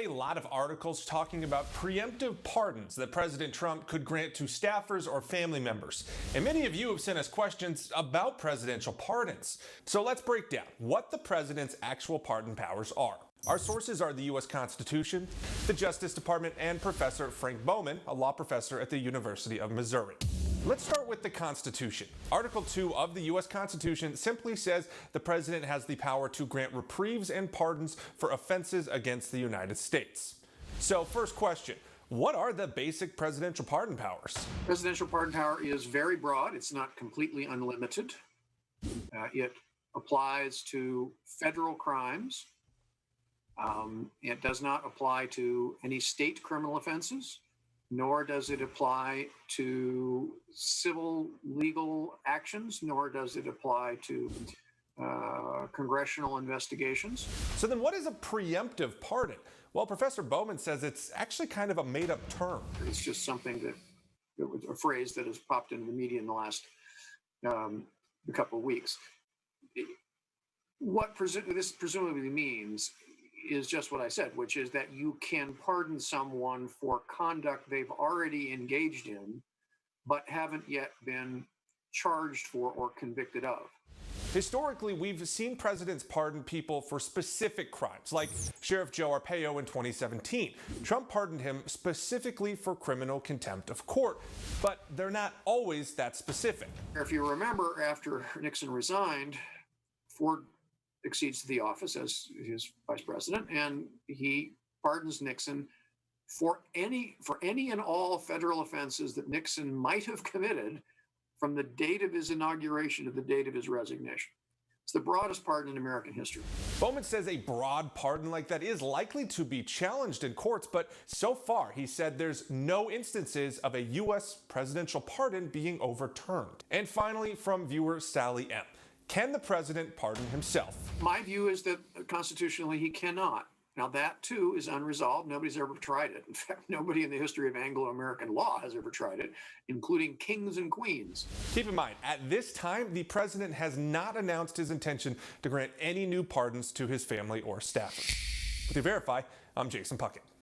a lot of articles talking about preemptive pardons that President Trump could grant to staffers or family members. And many of you have sent us questions about presidential pardons. So let's break down what the president's actual pardon powers are. Our sources are the U.S. Constitution, the Justice Department, and Professor Frank Bowman, a law professor at the University of Missouri. Let's start with the Constitution. Article 2 of the U.S. Constitution simply says the president has the power to grant reprieves and pardons for offenses against the United States. So, first question, what are the basic presidential pardon powers? Presidential pardon power is very broad. It's not completely unlimited. It applies to federal crimes. It does not apply to any state criminal offenses, nor does it apply to civil legal actions, nor does it apply to congressional investigations. So then what is a preemptive pardon? Well, Professor Bowman says it's actually kind of a made-up term. It's just something that was a phrase that has popped into the media in the last couple of weeks. What this presumably means is just what I said, which is that you can pardon someone for conduct they've already engaged in, but haven't yet been charged for or convicted of. Historically, we've seen presidents pardon people for specific crimes, like Sheriff Joe Arpaio in 2017. Trump pardoned him specifically for criminal contempt of court, but they're not always that specific. If you remember, after Nixon resigned, Ford accedes to the office as his vice president, and he pardons Nixon for any and all federal offenses that Nixon might have committed from the date of his inauguration to the date of his resignation. It's the broadest pardon in American history. Bowman says a broad pardon like that is likely to be challenged in courts, but so far, he said there's no instances of a U.S. presidential pardon being overturned. And finally, from viewer Sally M. Can the president pardon himself? My view is that constitutionally he cannot. Now that too is unresolved. Nobody's ever tried it. In fact, nobody in the history of Anglo-American law has ever tried it, including kings and queens. Keep in mind, at this time, the president has not announced his intention to grant any new pardons to his family or staffers. To Verify, I'm Jason Puckett.